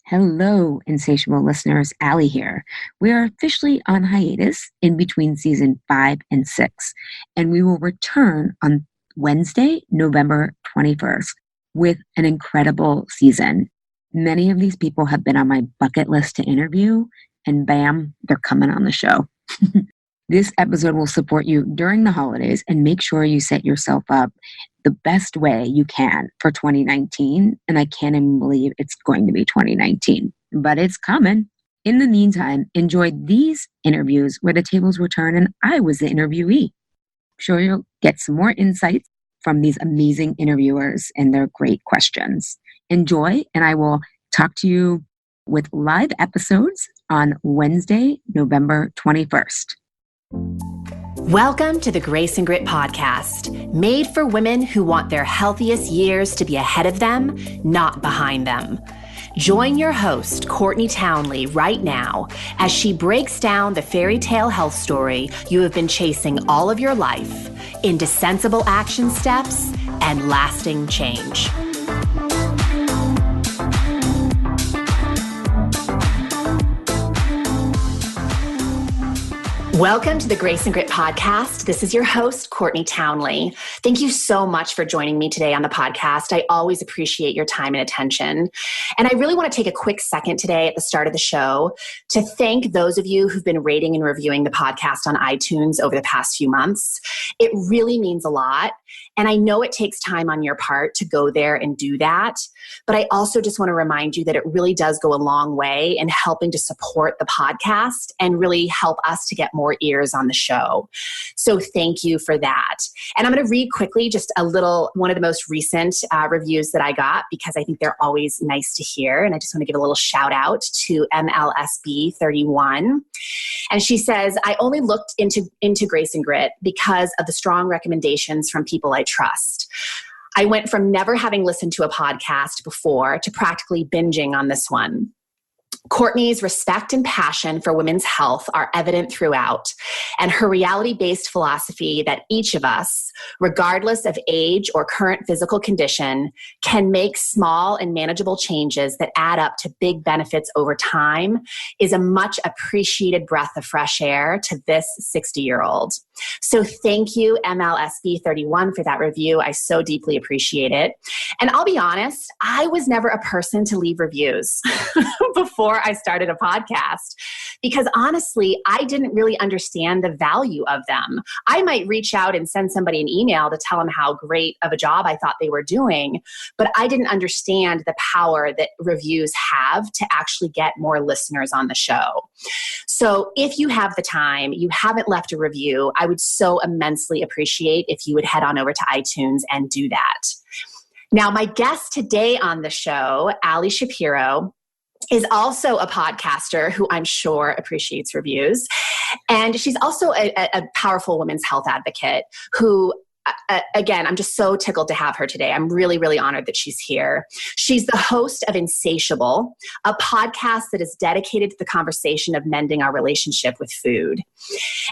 Hello, insatiable listeners. Allie here. We are officially on hiatus in between season 5 and 6, and we will return on Wednesday, November 21st, with an incredible season. Many of these people have been on my bucket list to interview, and bam, they're coming on the show. This episode will support you during the holidays and make sure you set yourself up the best way you can for 2019. And I can't even believe it's going to be 2019, but it's coming. In the meantime, enjoy these interviews where the tables were turned and I was the interviewee. I'm sure you'll get some more insights from these amazing interviewers and their great questions. Enjoy, and I will talk to you with live episodes on Wednesday, November 21st. Welcome to the Grace and Grit podcast, made for women who want their healthiest years to be ahead of them, not behind them. Join your host, Courtney Townley, right now as she breaks down the fairy tale health story you have been chasing all of your life into sensible action steps and lasting change. Welcome to the Grace and Grit podcast. This is your host, Courtney Townley. Thank you so much for joining me today on the podcast. I always appreciate your time and attention. And I really want to take a quick second today at the start of the show to thank those of you who've been rating and reviewing the podcast on iTunes over the past few months. It really means a lot. And I know it takes time on your part to go there and do that. But I also just want to remind you that it really does go a long way in helping to support the podcast and really help us to get more ears on the show. So thank you for that. And I'm going to read quickly just one of the most recent reviews that I got, because I think they're always nice to hear. And I just want to give a little shout out to MLSB31. And she says, I only looked into Grace and Grit because of the strong recommendations from people I trust. I went from never having listened to a podcast before to practically binging on this one. Courtney's respect and passion for women's health are evident throughout, and her reality-based philosophy that each of us, regardless of age or current physical condition, can make small and manageable changes that add up to big benefits over time is a much appreciated breath of fresh air to this 60-year-old. So thank you, MLSB31, for that review. I so deeply appreciate it. And I'll be honest, I was never a person to leave reviews before I started a podcast, because honestly, I didn't really understand the value of them. I might reach out and send somebody an email to tell them how great of a job I thought they were doing, but I didn't understand the power that reviews have to actually get more listeners on the show. So if you have the time, you haven't left a review, I would so immensely appreciate if you would head on over to iTunes and do that. Now, my guest today on the show, Ali Shapiro, is also a podcaster who I'm sure appreciates reviews. And she's also a powerful women's health advocate who, again, I'm just so tickled to have her today. I'm really, really honored that she's here. She's the host of Insatiable, a podcast that is dedicated to the conversation of mending our relationship with food.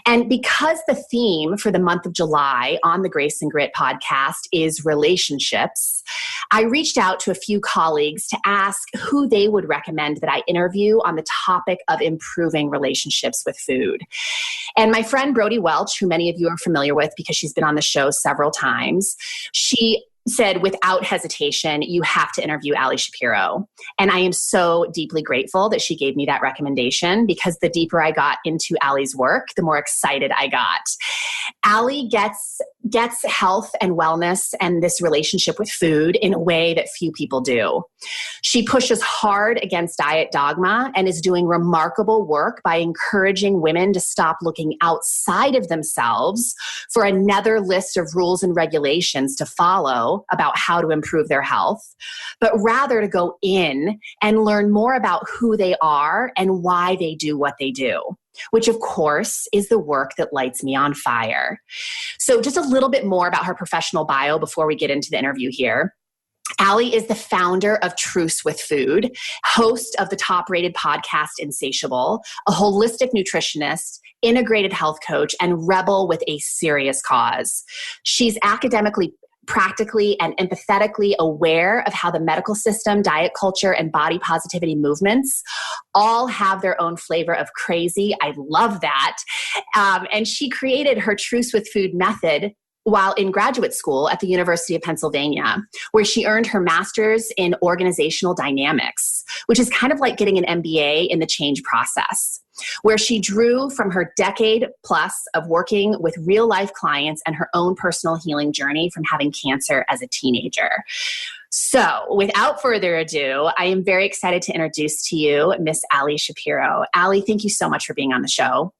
And because the theme for the month of July on the Grace and Grit podcast is relationships, I reached out to a few colleagues to ask who they would recommend that I interview on the topic of improving relationships with food. And my friend Brody Welch, who many of you are familiar with because she's been on the show several times, she said without hesitation, you have to interview Ali Shapiro. And I am so deeply grateful that she gave me that recommendation, because the deeper I got into Ali's work, the more excited I got. Ali gets health and wellness and this relationship with food in a way that few people do. She pushes hard against diet dogma and is doing remarkable work by encouraging women to stop looking outside of themselves for another list of rules and regulations to follow about how to improve their health, but rather to go in and learn more about who they are and why they do what they do, which of course is the work that lights me on fire. So just a little bit more about her professional bio before we get into the interview here. Ali is the founder of Truce with Food, host of the top-rated podcast Insatiable, a holistic nutritionist, integrated health coach, and rebel with a serious cause. She's academically practically and empathetically aware of how the medical system, diet culture, and body positivity movements all have their own flavor of crazy. I love that. And she created her Truce with Food method while in graduate school at the University of Pennsylvania, where she earned her master's in organizational dynamics, which is kind of like getting an MBA in the change process, where she drew from her decade plus of working with real life clients and her own personal healing journey from having cancer as a teenager. So without further ado, I am very excited to introduce to you Miss Ali Shapiro. Ali, thank you so much for being on the show.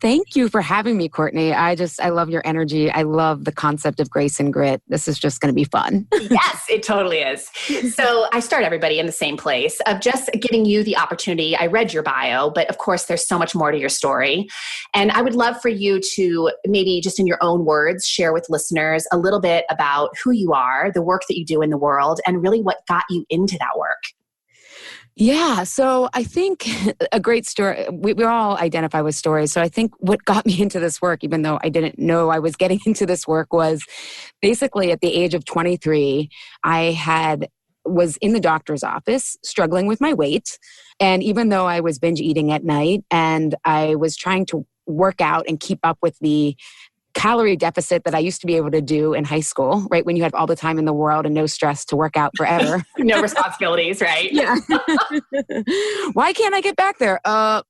Thank you for having me, Courtney. I love your energy. I love the concept of grace and grit. This is just going to be fun. Yes, it totally is. So I start everybody in the same place of just giving you the opportunity. I read your bio, but of course there's so much more to your story. And I would love for you to maybe just in your own words, share with listeners a little bit about who you are, the work that you do in the world, and really what got you into that work. Yeah. So I think a great story, we all identify with stories. So I think what got me into this work, even though I didn't know I was getting into this work, was basically at the age of 23, was in the doctor's office struggling with my weight. And even though I was binge eating at night and I was trying to work out and keep up with the calorie deficit that I used to be able to do in high school, right? When you had all the time in the world and no stress to work out forever. No responsibilities, right? Yeah. Why can't I get back there?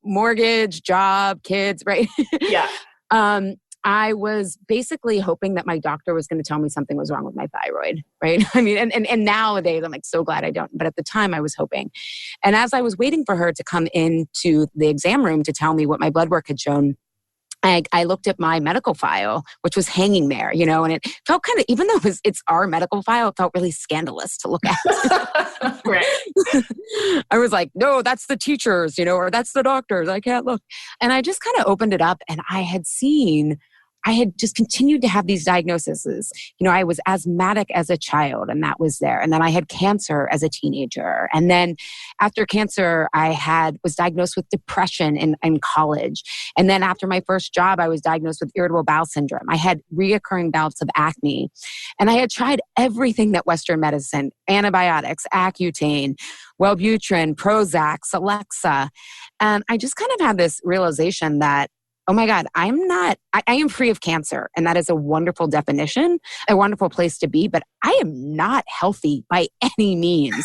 Mortgage, job, kids, right? Yeah. I was basically hoping that my doctor was going to tell me something was wrong with my thyroid, right? I mean, and nowadays I'm like so glad I don't. But at the time I was hoping. And as I was waiting for her to come into the exam room to tell me what my blood work had shown, I looked at my medical file, which was hanging there, and it felt kind of, even though it's our medical file, it felt really scandalous to look at. Right. I was like, no, that's the teachers, or that's the doctors. I can't look. And I just kind of opened it up and I had just continued to have these diagnoses. I was asthmatic as a child and that was there. And then I had cancer as a teenager. And then after cancer, I was diagnosed with depression in college. And then after my first job, I was diagnosed with irritable bowel syndrome. I had reoccurring bouts of acne. And I had tried everything that Western medicine, antibiotics, Accutane, Wellbutrin, Prozac, Celexa. And I just kind of had this realization that, oh my God, I am free of cancer. And that is a wonderful definition, a wonderful place to be, but I am not healthy by any means.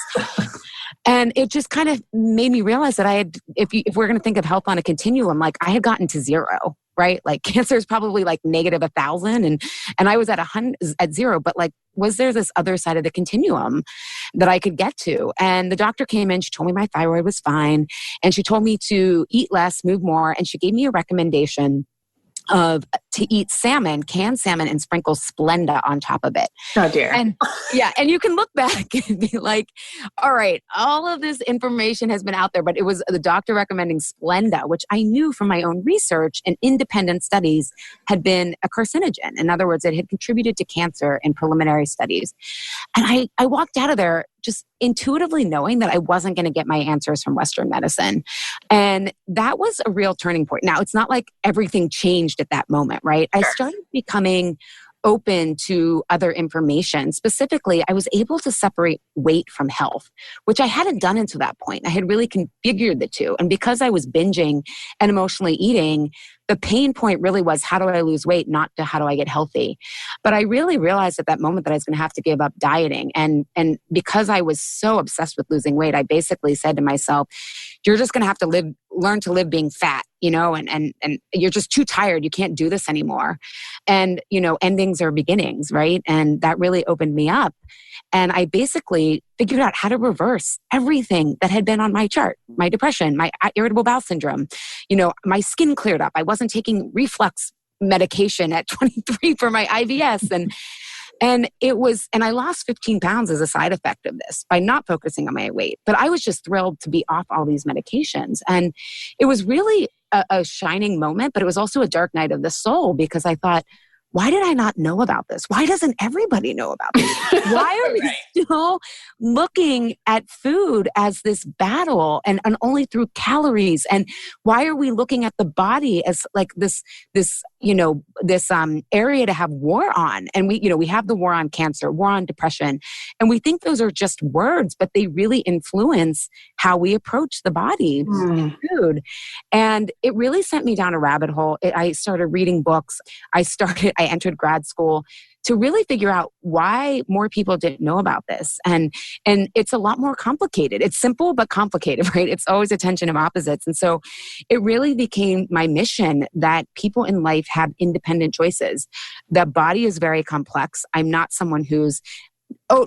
And it just kind of made me realize that if we're going to think of health on a continuum, like I had gotten to zero, right? Like cancer is probably like negative 1,000 and I was at 100 at zero, but like, was there this other side of the continuum that I could get to? And the doctor came in, she told me my thyroid was fine. And she told me to eat less, move more. And she gave me a recommendation to eat salmon, canned salmon, and sprinkle Splenda on top of it. Oh dear. And yeah, and you can look back and be like, all right, all of this information has been out there, but it was the doctor recommending Splenda, which I knew from my own research and independent studies had been a carcinogen. In other words, it had contributed to cancer in preliminary studies. And I walked out of there just intuitively knowing that I wasn't going to get my answers from Western medicine. And that was a real turning point. Now, it's not like everything changed at that moment, right? I started becoming open to other information. Specifically, I was able to separate weight from health, which I hadn't done until that point. I had really configured the two. And because I was binging and emotionally eating, the pain point really was, how do I lose weight, not to how do I get healthy? But I really realized at that moment that I was going to have to give up dieting. And because I was so obsessed with losing weight, I basically said to myself, you're just going to have to learn to live being fat, and you're just too tired. You can't do this anymore. And, endings are beginnings, right? And that really opened me up. And I basically figured out how to reverse everything that had been on my chart, my depression, my irritable bowel syndrome. My skin cleared up. I wasn't taking reflux medication at 23 for my IBS. And I lost 15 pounds as a side effect of this by not focusing on my weight. But I was just thrilled to be off all these medications. And it was really a shining moment, but it was also a dark night of the soul because I thought, why did I not know about this? Why doesn't everybody know about this? Why are we still looking at food as this battle and only through calories? And why are we looking at the body as like this this area to have war on. And we have the war on cancer, war on depression. And we think those are just words, but they really influence how we approach the body and food. And it really sent me down a rabbit hole. I started reading books. I entered grad school to really figure out why more people didn't know about this. And it's a lot more complicated. It's simple, but complicated, right? It's always a tension of opposites. And so it really became my mission that people in life have independent choices. The body is very complex. I'm not someone who's,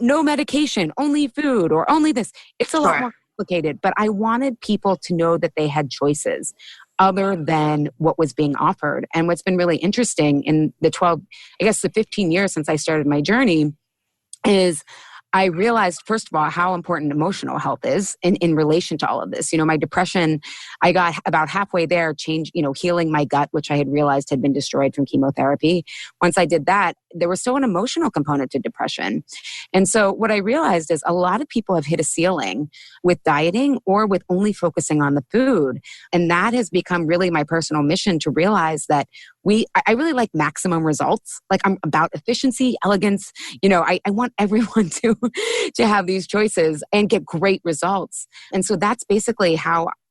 no medication, only food, or only this. It's a lot more complicated, but I wanted people to know that they had choices other than what was being offered. And what's been really interesting in the 15 years since I started my journey is I realized, first of all, how important emotional health is in relation to all of this. My depression, I got about halfway there, healing my gut, which I had realized had been destroyed from chemotherapy. Once I did that, there was still an emotional component to depression. And so what I realized is a lot of people have hit a ceiling with dieting or with only focusing on the food. And that has become really my personal mission to realize that I really like maximum results. Like I'm about efficiency, elegance. I want everyone to have these choices and get great results. And so that's basically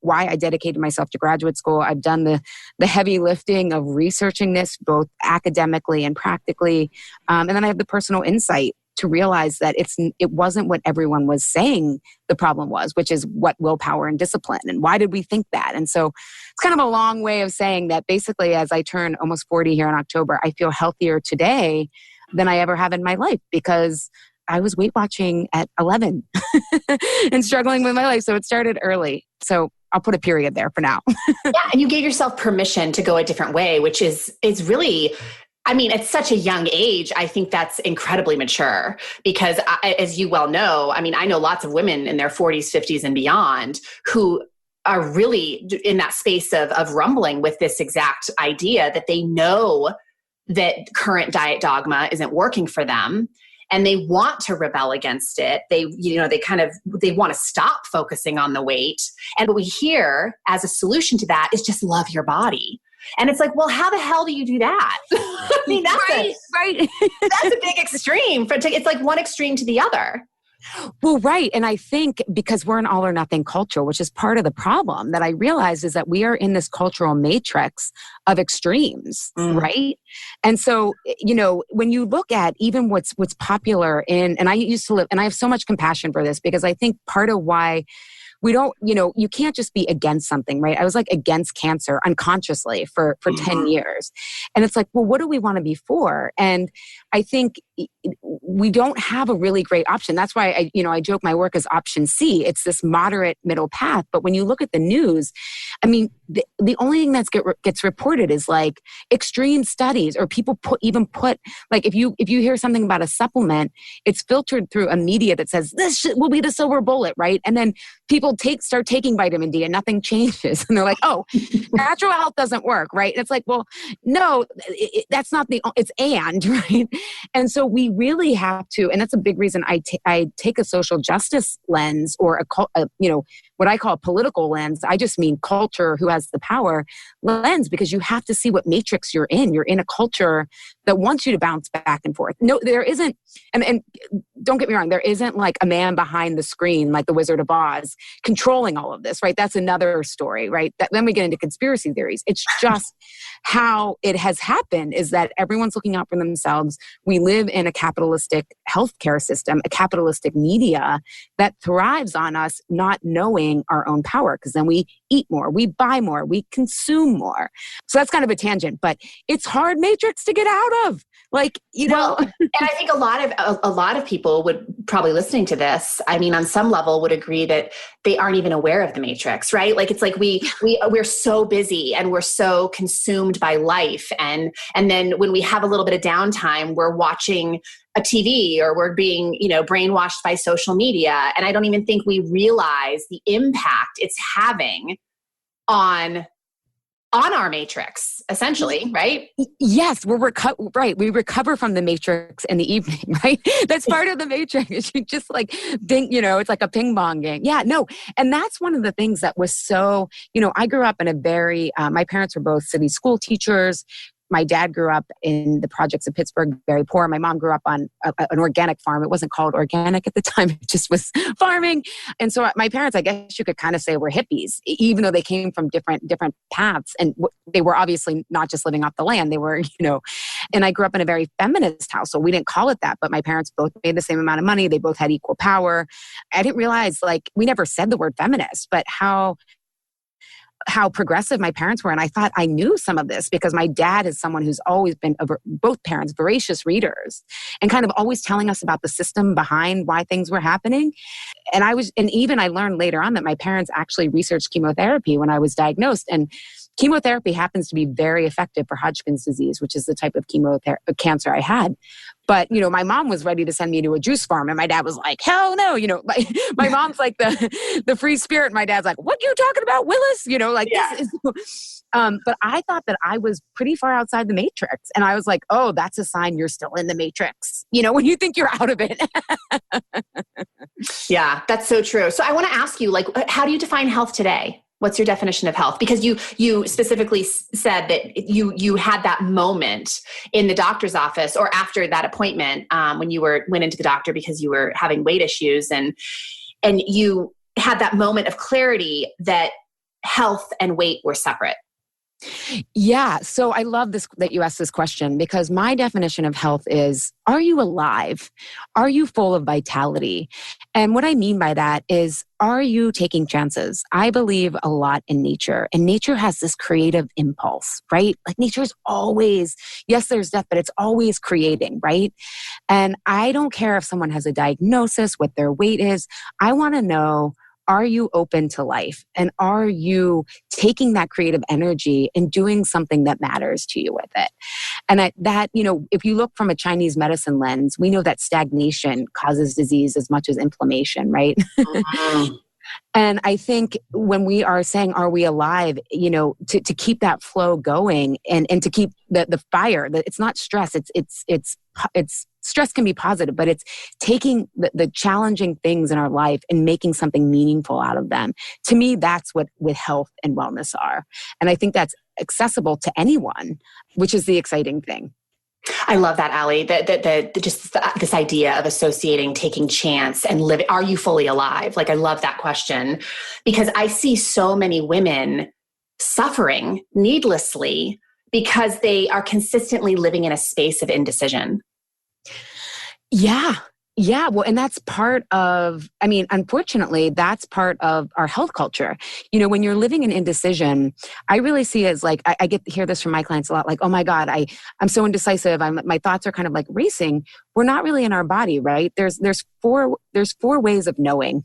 why I dedicated myself to graduate school. I've done the heavy lifting of researching this both academically and practically. And then I have the personal insight to realize that it wasn't what everyone was saying the problem was, which is what willpower and discipline. And why did we think that? And so it's kind of a long way of saying that basically as I turn almost 40 here in October, I feel healthier today than I ever have in my life because I was weight watching at 11 and struggling with my life. So it started early. So I'll put a period there for now. Yeah. And you gave yourself permission to go a different way, which is really, at such a young age, I think that's incredibly mature because as you well know, I know lots of women in their 40s, 50s and beyond who are really in that space of rumbling with this exact idea that they know that current diet dogma isn't working for them. And they want to rebel against it. They want to stop focusing on the weight. And what we hear as a solution to that is just love your body. And it's like, well, how the hell do you do that? That's that's a big extreme. It's like one extreme to the other. Well, right. And I think because we're an all or nothing culture, which is part of the problem that I realized is that we are in this cultural matrix of extremes, right? And so, when you look at even what's popular and I used to live, and I have so much compassion for this because I think part of why we don't, you can't just be against something, right? I was like against cancer unconsciously for 10 years. And it's like, well, what do we want to be for? And I think we don't have a really great option. That's why I joke my work is option C. It's this moderate middle path. But when you look at the news, the only thing that gets reported is like extreme studies, or people put like if you hear something about a supplement, it's filtered through a media that says this will be the silver bullet, right? And then people start taking vitamin D and nothing changes, and they're like, oh, natural health doesn't work, right? And it's like, well, no, that's not it's right? And so we really have to, and that's a big reason I take a social justice lens or what I call a political lens. I just mean culture, who has the power lens, because you have to see what matrix you're in. You're in a culture that wants you to bounce back and forth. No, there isn't, and don't get me wrong, there isn't like a man behind the screen like the Wizard of Oz controlling all of this, right? That's another story, right? Then we get into conspiracy theories. It's just how it has happened is that everyone's looking out for themselves. We live in a capitalistic healthcare system, a capitalistic media that thrives on us not knowing our own power, because then we eat more, we buy more, we consume more. So that's kind of a tangent, but it's hard matrix to get out of. Well, and I think a lot of people would probably listening to this, on some level would agree that they aren't even aware of the matrix, right? Like it's like we're so busy and we're so consumed by life, and then when we have a little bit of downtime, we're watching a TV or we're being, brainwashed by social media, and I don't even think we realize the impact it's having on our matrix, essentially, right? Yes, we recover from the matrix in the evening, right? That's part of the matrix. You just like ding, it's like a ping pong game. Yeah, no. And that's one of the things that was so, I grew up in a very, my parents were both city school teachers. my dad grew up in the projects of Pittsburgh, very poor. My mom grew up on an organic farm. It wasn't called organic at the time. It just was farming. And so my parents, I guess you could kind of say, were hippies, even though they came from different paths. And they were obviously not just living off the land. They were, and I grew up in a very feminist house. So we didn't call it that, but my parents both made the same amount of money. They both had equal power. I didn't realize, like, we never said the word feminist, but how progressive my parents were. And I thought I knew some of this because my dad is someone who's always been, both parents, voracious readers and kind of always telling us about the system behind why things were happening. And even I learned later on that my parents actually researched chemotherapy when I was diagnosed. And chemotherapy happens to be very effective for Hodgkin's disease, which is the type of cancer I had. But, my mom was ready to send me to a juice farm. And my dad was like, hell no. My mom's like the free spirit. My dad's like, what are you talking about, Willis? This is... but I thought that I was pretty far outside the matrix. And I was like, oh, that's a sign you're still in the matrix. When you think you're out of it. Yeah, that's so true. So I want to ask you, how do you define health today? What's your definition of health? Because you specifically said that you had that moment in the doctor's office or after that appointment when you went into the doctor because you were having weight issues and you had that moment of clarity that health and weight were separate. Yeah. So I love this that you asked this question because my definition of health is, are you alive? Are you full of vitality? And what I mean by that is, are you taking chances? I believe a lot in nature, and nature has this creative impulse, right? Like nature is always, yes, there's death, but it's always creating, right? And I don't care if someone has a diagnosis, what their weight is. I want to know, are you open to life? And are you taking that creative energy and doing something that matters to you with it? And if you look from a Chinese medicine lens, we know that stagnation causes disease as much as inflammation, right? Mm-hmm. And I think when we are saying, are we alive, to keep that flow going and to keep the fire, that it's not stress, it's stress can be positive, but it's taking the challenging things in our life and making something meaningful out of them. To me, that's what with health and wellness are. And I think that's accessible to anyone, which is the exciting thing. I love that, Allie. This idea of associating taking chance and living. Are you fully alive? I love that question because I see so many women suffering needlessly because they are consistently living in a space of indecision. Yeah. Yeah. Well, and that's part of, unfortunately, that's part of our health culture. When you're living in indecision, I really see it as I get to hear this from my clients a lot, oh my God, I'm so indecisive. My thoughts are kind of racing. We're not really in our body, right? There's four ways of knowing.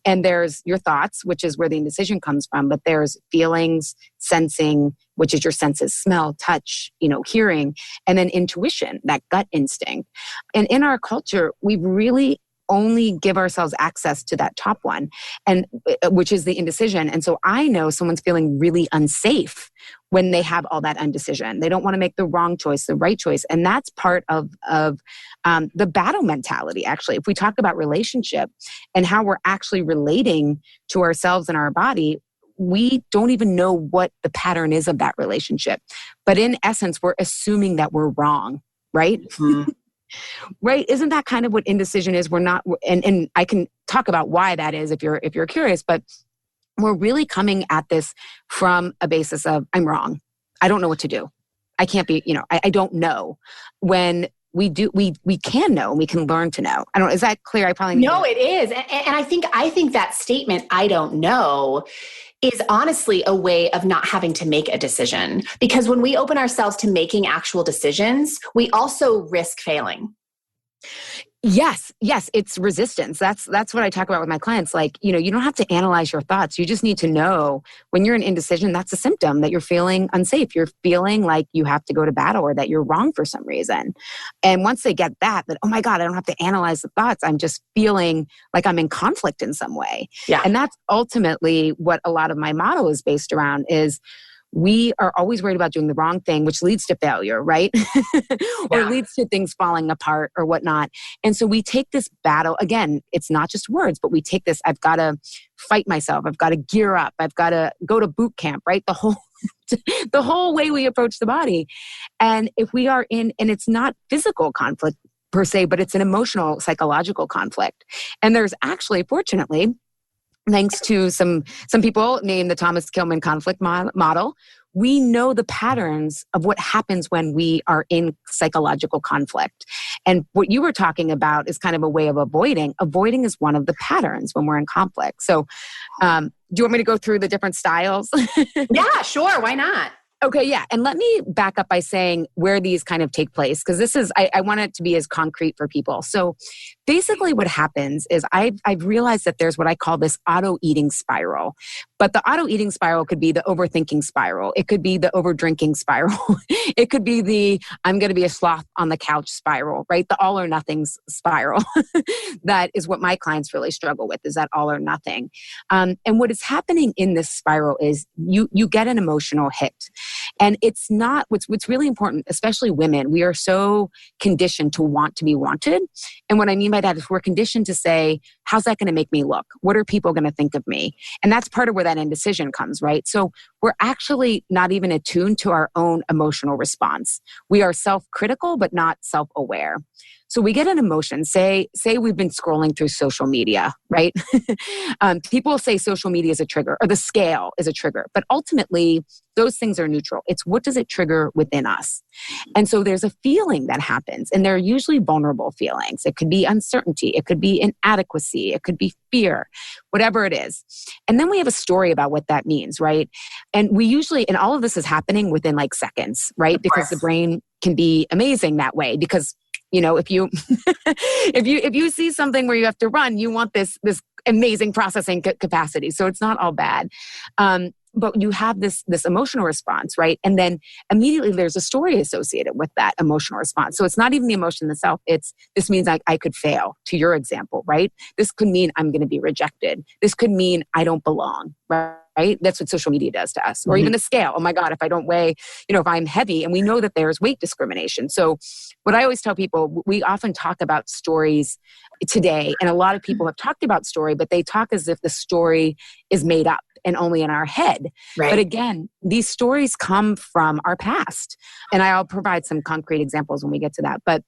And there's your thoughts, which is where the indecision comes from, but there's feelings, sensing, which is your senses, smell, touch, hearing, and then intuition, that gut instinct. And in our culture, we really only give ourselves access to that top one, and which is the indecision. And so I know someone's feeling really unsafe when they have all that indecision. They don't want to make the wrong choice, the right choice. And that's part of the battle mentality, actually. If we talk about relationship and how we're actually relating to ourselves and our body, we don't even know what the pattern is of that relationship. But in essence, we're assuming that we're wrong, right? Mm-hmm. Right? Isn't that kind of what indecision is? We're not, and I can talk about why that is if you're curious, but we're really coming at this from a basis of, I'm wrong. I don't know what to do. I can't be, I don't know. When we can know, and we can learn to know. Is that clear? I probably No, it is. And I think that statement, I don't know, is honestly a way of not having to make a decision. Because when we open ourselves to making actual decisions, we also risk failing. Yes, it's resistance. That's what I talk about with my clients. You don't have to analyze your thoughts. You just need to know when you're in indecision, that's a symptom that you're feeling unsafe. You're feeling like you have to go to battle or that you're wrong for some reason. And once they get that, oh my God, I don't have to analyze the thoughts. I'm just feeling like I'm in conflict in some way. Yeah. And that's ultimately what a lot of my model is based around is we are always worried about doing the wrong thing, which leads to failure, right? Or leads to things falling apart or whatnot. And so we take this battle, again, it's not just words, but we take this, I've got to fight myself. I've got to gear up. I've got to go to boot camp, right? The whole the whole way we approach the body. And if we are and it's not physical conflict per se, but it's an emotional, psychological conflict. And there's actually, fortunately, thanks to some people named the Thomas Kilmann conflict model, we know the patterns of what happens when we are in psychological conflict. And what you were talking about is kind of a way of avoiding. Avoiding is one of the patterns when we're in conflict. So do you want me to go through the different styles? Yeah, sure. Why not? Okay, yeah. And let me back up by saying where these kind of take place, because this is, I want it to be as concrete for people. So basically what happens is I've realized that there's what I call this auto-eating spiral. But the auto-eating spiral could be the overthinking spiral. It could be the over-drinking spiral. It could be the I'm going to be a sloth on the couch spiral, right? The all or nothing spiral. That is what my clients really struggle with, is that all or nothing. And what is happening in this spiral is you get an emotional hit. And it's not, what's really important, especially women, we are so conditioned to want to be wanted. And what I mean by that is we're conditioned to say, how's that going to make me look? What are people going to think of me? And that's part of where that indecision comes, right? So we're actually not even attuned to our own emotional response. We are self-critical, but not self-aware. So we get an emotion, say we've been scrolling through social media, right? People say social media is a trigger, or the scale is a trigger, but ultimately those things are neutral. It's what does it trigger within us? And so there's a feeling that happens, and they're usually vulnerable feelings. It could be uncertainty. It could be inadequacy. It could be fear, whatever it is. And then we have a story about what that means, right? And we usually, and all of this is happening within like seconds, right? Because the brain can be amazing that way, because if you if you see something where you have to run, you want this amazing processing capacity. So it's not all bad. But you have this emotional response, right? And then immediately there's a story associated with that emotional response. So it's not even the emotion itself. This means I could fail, to your example, right? This could mean I'm going to be rejected. This could mean I don't belong, right? That's what social media does to us. Or even the scale. Oh my God, if I don't weigh, if I'm heavy, and we know that there's weight discrimination. So what I always tell people, we often talk about stories today, and a lot of people have talked about story, but they talk as if the story is made up and only in our head. Right. But again, these stories come from our past. And I'll provide some concrete examples when we get to that. But,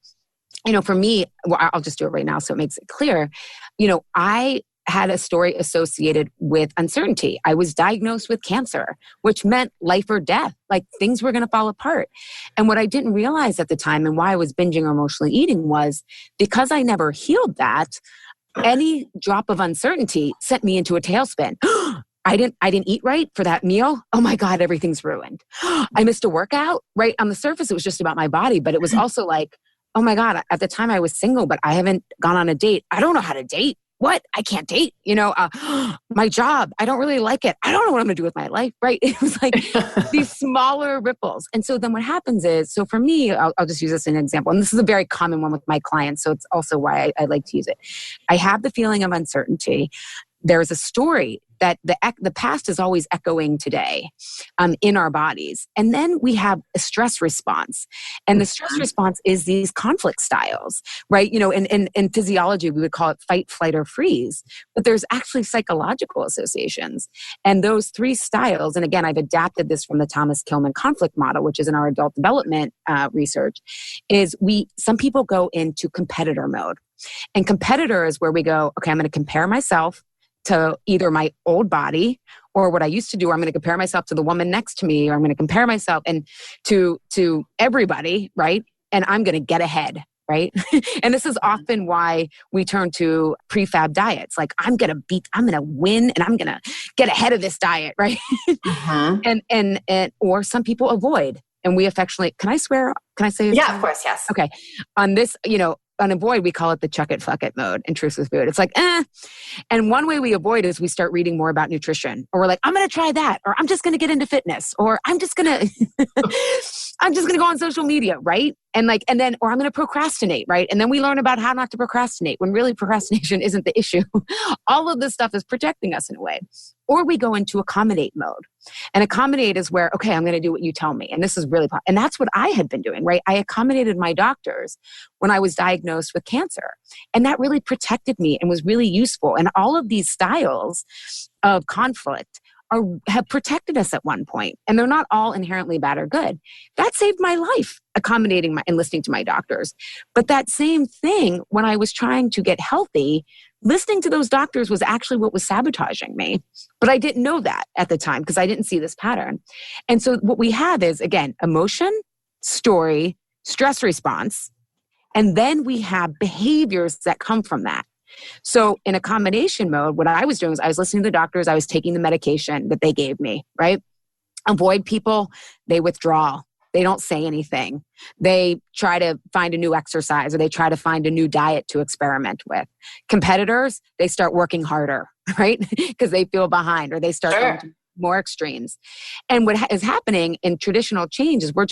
for me, I'll just do it right now so it makes it clear. I had a story associated with uncertainty. I was diagnosed with cancer, which meant life or death, like things were going to fall apart. And what I didn't realize at the time, and why I was binging or emotionally eating, was because I never healed that, any drop of uncertainty sent me into a tailspin. I didn't eat right for that meal. Oh my God, everything's ruined. I missed a workout, right? On the surface, it was just about my body, but it was also like, oh my God, at the time I was single, but I haven't gone on a date. I don't know how to date. What? I can't date. My job, I don't really like it. I don't know what I'm going to do with my life, right? It was like these smaller ripples. And so then what happens is, so for me, I'll just use this as an example. And this is a very common one with my clients. So it's also why I like to use it. I have the feeling of uncertainty. There's a story that the past is always echoing today in our bodies. And then we have a stress response. And the stress response is these conflict styles, right? In physiology, we would call it fight, flight, or freeze. But there's actually psychological associations. And those three styles, and again, I've adapted this from the Thomas Kilmann conflict model, which is in our adult development research, is some people go into competitor mode. And competitor is where we go, okay, I'm going to compare myself to either my old body or what I used to do. I'm going to compare myself to the woman next to me, or I'm going to compare myself and to everybody, right? And I'm going to get ahead, right? And this is often why we turn to prefab diets. Like I'm going to win, and I'm going to get ahead of this diet, right? And or some people avoid, and we affectionately, can I swear? Can I say? Yeah, of course. Yes. Okay. On this, on avoid, we call it the chuck it, fuck it mode in Truth with Food. It's like, And one way we avoid is we start reading more about nutrition, or we're like, I'm going to try that, or I'm just going to get into fitness, or I'm just going to go on social media, right? And then, or I'm going to procrastinate, right? And then we learn about how not to procrastinate, when really procrastination isn't the issue. All of this stuff is protecting us in a way. Or we go into accommodate mode. And accommodate is where, okay, I'm going to do what you tell me. And this is really, and that's what I had been doing, right? I accommodated my doctors when I was diagnosed with cancer. And that really protected me and was really useful. And all of these styles of conflict have protected us at one point, and they're not all inherently bad or good. That saved my life, accommodating and listening to my doctors. But that same thing, when I was trying to get healthy, listening to those doctors was actually what was sabotaging me. But I didn't know that at the time because I didn't see this pattern. And so what we have is, again, emotion, story, stress response, and then we have behaviors that come from that. So in accommodation mode, what I was doing was I was listening to the doctors, I was taking the medication that they gave me, right? Avoid people, they withdraw. They don't say anything. They try to find a new exercise or they try to find a new diet to experiment with. Competitors, they start working harder, right? Because they feel behind, or they start going to more extremes. And what is happening in traditional change is we're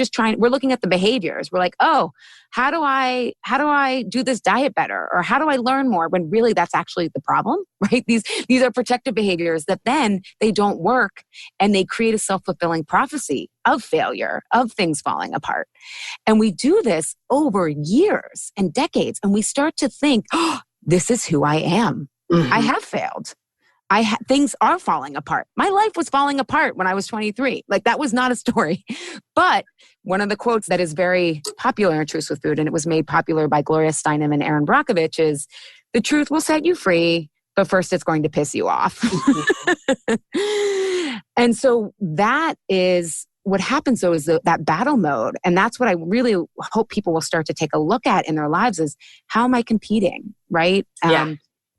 looking at the behaviors. We're like, oh, how do I do this diet better? Or how do I learn more? When really that's actually the problem, right? These are protective behaviors that then they don't work, and they create a self-fulfilling prophecy of failure, of things falling apart. And we do this over years and decades. And we start to think, oh, this is who I am. Mm-hmm. I have failed. Things are falling apart. My life was falling apart when I was 23. Like, that was not a story. But one of the quotes that is very popular in Truth with Food, and it was made popular by Gloria Steinem and Aaron Brockovich, is the truth will set you free, but first it's going to piss you off. And so that is what happens, though, is that battle mode. And that's what I really hope people will start to take a look at in their lives is, how am I competing, right?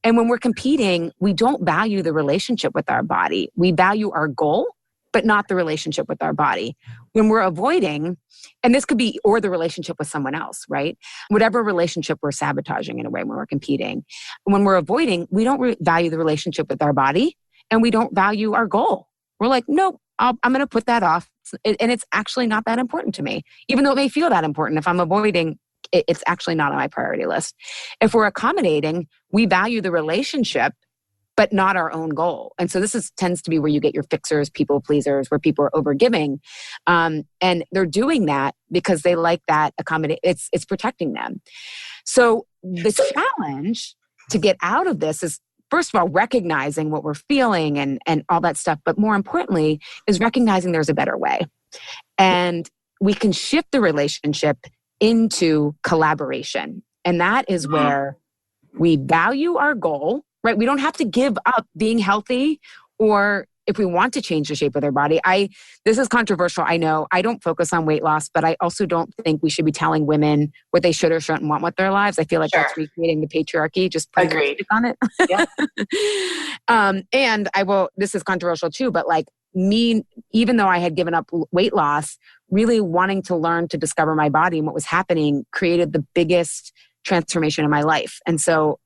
And when we're competing, we don't value the relationship with our body. We value our goal, but not the relationship with our body. When we're avoiding, and this could be, or the relationship with someone else, right? Whatever relationship we're sabotaging in a way when we're competing. When we're avoiding, we don't value the relationship with our body, and we don't value our goal. We're like, nope, I'm going to put that off. And it's actually not that important to me, even though it may feel that important. If I'm avoiding, it's actually not on my priority list. If we're accommodating, we value the relationship, but not our own goal. And so this tends to be where you get your fixers, people pleasers, where people are overgiving. And they're doing that because they like that accommodate. It's protecting them. So the challenge to get out of this is, first of all, recognizing what we're feeling and all that stuff. But more importantly, is recognizing there's a better way. And we can shift the relationship into collaboration. And that is where we value our goal, right? We don't have to give up being healthy, or if we want to change the shape of their body. This is controversial, I know. I don't focus on weight loss, but I also don't think we should be telling women what they should or shouldn't want with their lives. I feel like that's recreating the patriarchy, just putting lipstick on it. Yeah. And this is controversial too, but like me, even though I had given up weight loss, really wanting to learn to discover my body and what was happening created the biggest transformation in my life. And so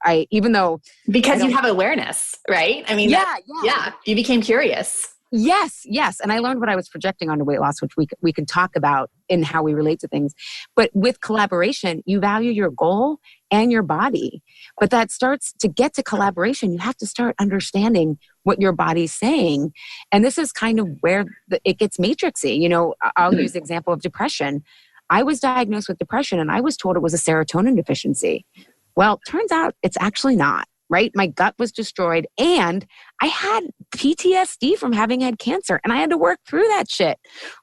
because you have awareness, right? I mean, yeah, you became curious. Yes. And I learned what I was projecting onto weight loss, which we can talk about in how we relate to things. But with collaboration, you value your goal and your body. But that starts to get to collaboration. You have to start understanding what your body's saying. And this is kind of where it gets matrixy. You know, I'll use the example of depression. I was diagnosed with depression and I was told it was a serotonin deficiency. Well, turns out it's actually not, right? My gut was destroyed and I had PTSD from having had cancer and I had to work through that shit,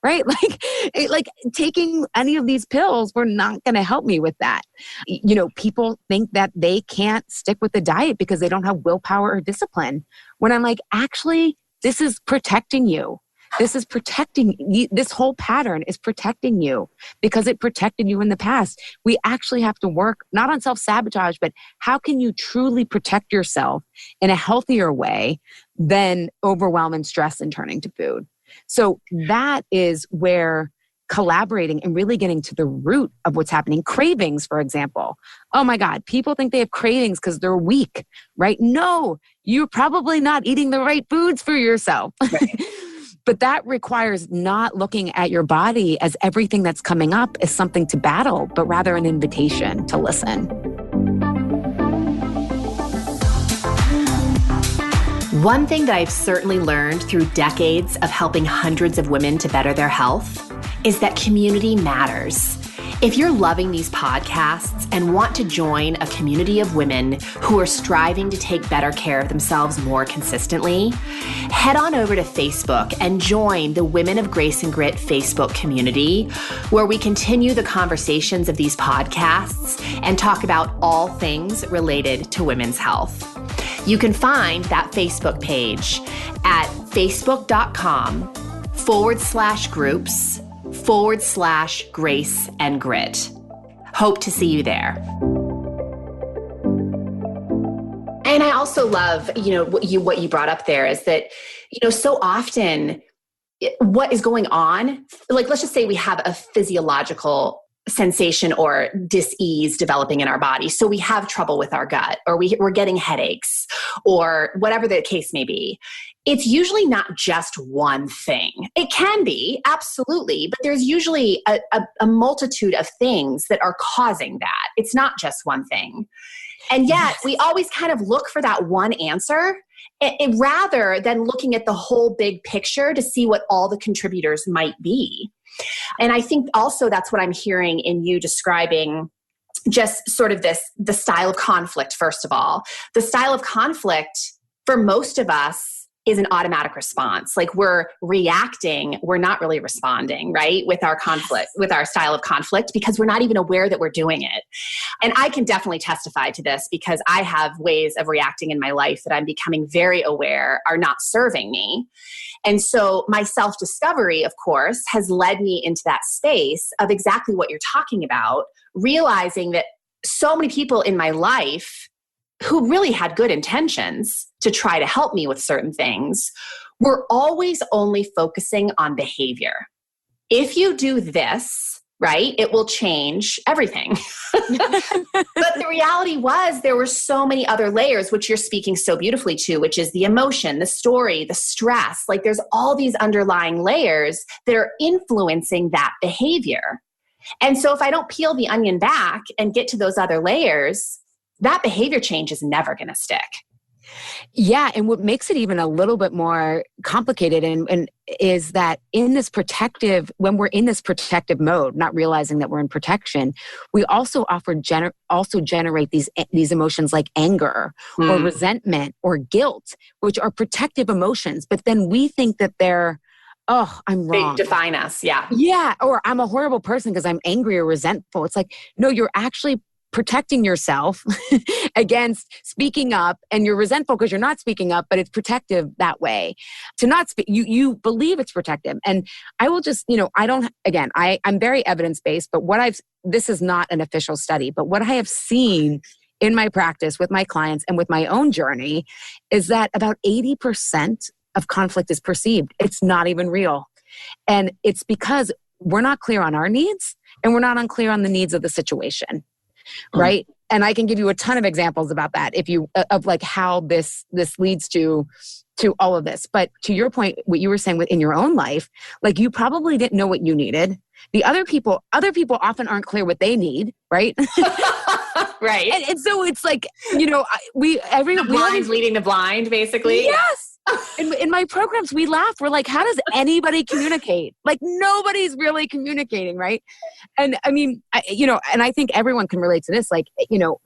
right? Like taking any of these pills were not going to help me with that. You know, people think that they can't stick with the diet because they don't have willpower or discipline. When I'm like, actually, this is protecting you. This is protecting you. This whole pattern is protecting you because it protected you in the past. We actually have to work not on self-sabotage, but how can you truly protect yourself in a healthier way than overwhelm and stress and turning to food? So that is where collaborating and really getting to the root of what's happening. Cravings, for example. Oh my God, people think they have cravings because they're weak, right? No, you're probably not eating the right foods for yourself. Right. But that requires not looking at your body as everything that's coming up is something to battle, but rather an invitation to listen. One thing that I've certainly learned through decades of helping hundreds of women to better their health is that community matters. If you're loving these podcasts and want to join a community of women who are striving to take better care of themselves more consistently, head on over to Facebook and join the Women of Grace and Grit Facebook community, where we continue the conversations of these podcasts and talk about all things related to women's health. You can find that Facebook page at facebook.com/groups/Grace and Grit. Hope to see you there. And I also love, what you brought up there is that, so often what is going on, like, let's just say we have a physiological sensation or dis-ease developing in our body. So we have trouble with our gut, or we're getting headaches, or whatever the case may be. It's usually not just one thing. It can be, absolutely, but there's usually a multitude of things that are causing that. It's not just one thing. And yet we always kind of look for that one answer, rather than looking at the whole big picture to see what all the contributors might be. And I think also that's what I'm hearing in you describing, just sort of the style of conflict, first of all. The style of conflict for most of us is an automatic response. Like, we're reacting, we're not really responding, right? With our conflict, with our style of conflict, because we're not even aware that we're doing it. And I can definitely testify to this because I have ways of reacting in my life that I'm becoming very aware are not serving me. And so my self-discovery, of course, has led me into that space of exactly what you're talking about, realizing that so many people in my life who really had good intentions to try to help me with certain things were always only focusing on behavior. If you do this, right, it will change everything. But the reality was there were so many other layers, which you're speaking so beautifully to, which is the emotion, the story, the stress. Like, there's all these underlying layers that are influencing that behavior. And so if I don't peel the onion back and get to those other layers, that behavior change is never going to stick. Yeah. And what makes it even a little bit more complicated and is that when we're in this protective mode, not realizing that we're in protection, we also generate these emotions like anger or resentment or guilt, which are protective emotions. But then we think that they're, I'm wrong. They define us. Yeah. Yeah. Or I'm a horrible person because I'm angry or resentful. It's like, no, you're actually protecting yourself against speaking up, and you're resentful because you're not speaking up, but it's protective that way. To not speak, you believe it's protective. And I will just, I'm very evidence-based, but this is not an official study, but what I have seen in my practice with my clients and with my own journey is that about 80% of conflict is perceived. It's not even real. And it's because we're not clear on our needs and we're not unclear on the needs of the situation. Right. And I can give you a ton of examples about that of like how this leads to all of this. But to your point, what you were saying within your own life, like, you probably didn't know what you needed. The other people often aren't clear what they need. Right. Right. And so it's like, blind leading the blind, basally. Yes. In my programs, we laugh. We're like, how does anybody communicate? Like, nobody's really communicating, right? And I mean, and I think everyone can relate to this. Like,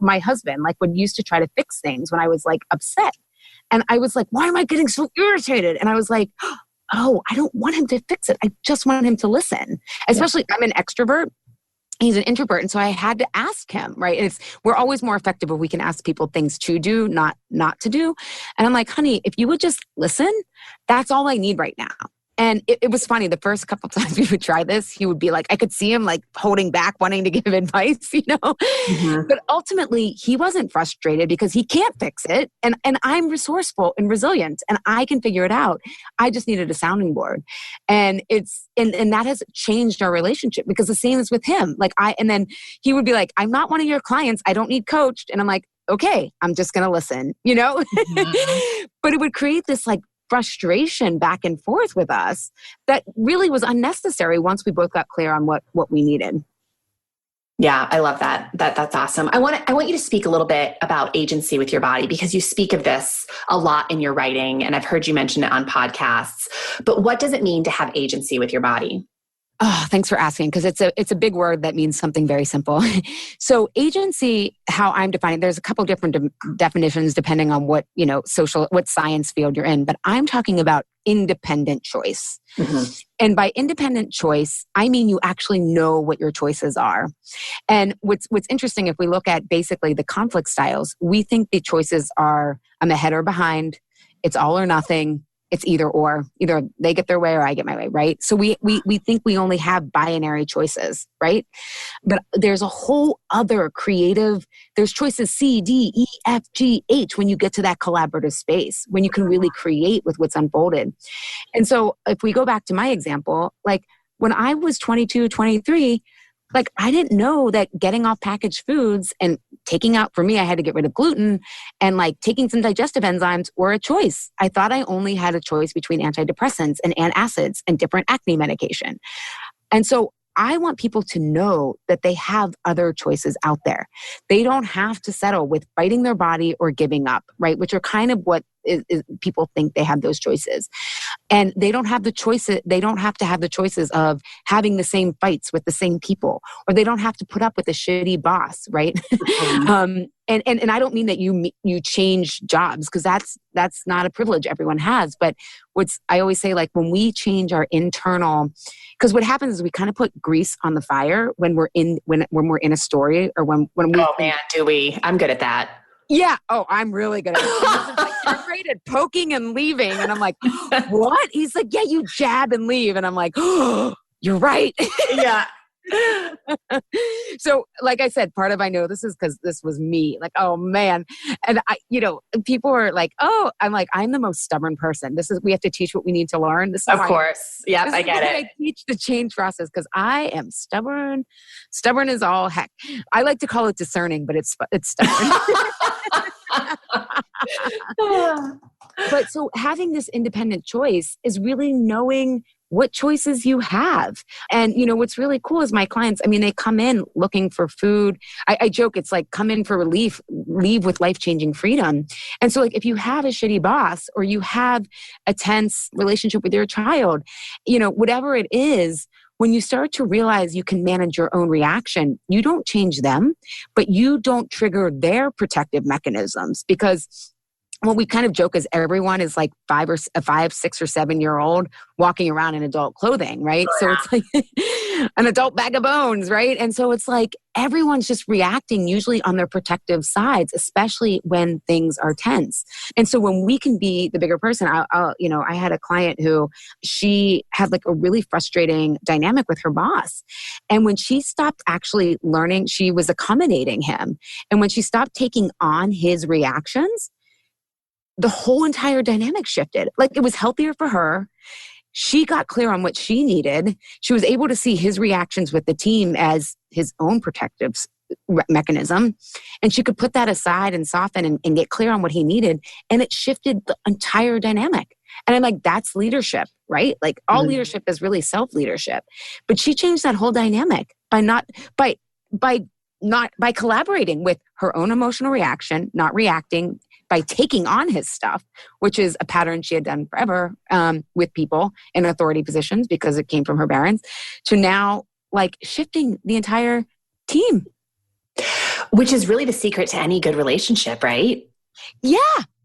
my husband, like, used to try to fix things when I was like upset. And I was like, why am I getting so irritated? And I was like, I don't want him to fix it. I just want him to listen. Especially, I'm an extrovert. He's an introvert. And so I had to ask him, right? And we're always more effective if we can ask people things to do, not to do. And I'm like, honey, if you would just listen, that's all I need right now. And it was funny. The first couple of times we would try this, he would be like, I could see him like holding back, wanting to give advice, Mm-hmm. But ultimately he wasn't frustrated because he can't fix it. And I'm resourceful and resilient and I can figure it out. I just needed a sounding board. And and that has changed our relationship because the same is with him. And then he would be like, I'm not one of your clients. I don't need coached. And I'm like, okay, I'm just going to listen, Mm-hmm. But it would create this like frustration back and forth with us that really was unnecessary once we both got clear on what we needed. Yeah, I love that. That's awesome. I want you to speak a little bit about agency with your body because you speak of this a lot in your writing and I've heard you mention it on podcasts. But what does it mean to have agency with your body? Oh, thanks for asking, because it's a big word that means something very simple. So agency, how I'm defining, there's a couple different definitions depending on what, what science field you're in, but I'm talking about independent choice. Mm-hmm. And by independent choice, I mean you actually know what your choices are. And what's interesting, if we look at basically the conflict styles, we think the choices are I'm ahead or behind, it's all or nothing. It's either or. Either they get their way or I get my way, right? So we think we only have binary choices, right? But there's a whole other creative, there's choices C, D, E, F, G, H when you get to that collaborative space, when you can really create with what's unfolded. And so if we go back to my example, like when I was 22, 23, like I didn't know that getting off packaged foods and taking out, for me, I had to get rid of gluten and like taking some digestive enzymes were a choice. I thought I only had a choice between antidepressants and antacids and different acne medication. And so I want people to know that they have other choices out there. They don't have to settle with fighting their body or giving up, right? Which are kind of what is people think they have those choices. And they don't have the choices. They don't have to have the choices of having the same fights with the same people, or they don't have to put up with a shitty boss, right? Mm-hmm. And I don't mean that you change jobs, because that's not a privilege everyone has. But I always say, like when we change our internal, because what happens is we kind of put grease on the fire when we're in a story, or when we. Oh man, do we? I'm good at that. Yeah. Oh, I'm really good at it. Like, you're great at poking and leaving. And I'm like, what? He's like, yeah, you jab and leave. And I'm like, oh, you're right. Yeah. So like I said, part of I know this is because this was me. Like, oh man. And people are like, oh, I'm like, I'm the most stubborn person. We have to teach what we need to learn. This is of course. Yep, I get it. I teach the change process because I am stubborn. Stubborn is all heck. I like to call it discerning, but it's stubborn. But so having this independent choice is really knowing what choices you have. And, what's really cool is my clients, they come in looking for food. I joke, it's like come in for relief, leave with life-changing freedom. And so like if you have a shitty boss or you have a tense relationship with your child, whatever it is, when you start to realize you can manage your own reaction, you don't change them, but you don't trigger their protective mechanisms. Because what we kind of joke is everyone is like 5, 6 or 7 year old walking around in adult clothing, right? Oh, yeah. So it's like an adult bag of bones, right? And so it's like everyone's just reacting usually on their protective sides, especially when things are tense. And so when we can be the bigger person, I had a client who she had like a really frustrating dynamic with her boss. And when she stopped actually learning, she was accommodating him. And when she stopped taking on his reactions, the whole entire dynamic shifted. Like it was healthier for her. She got clear on what she needed. She was able to see his reactions with the team as his own protective mechanism. And she could put that aside and soften and get clear on what he needed. And it shifted the entire dynamic. And I'm like, that's leadership, right? Like all leadership is really self-leadership. But she changed that whole dynamic by collaborating with her own emotional reaction, not reacting, by taking on his stuff, which is a pattern she had done forever with people in authority positions because it came from her parents, to now like shifting the entire team. Which is really the secret to any good relationship, right? Yeah.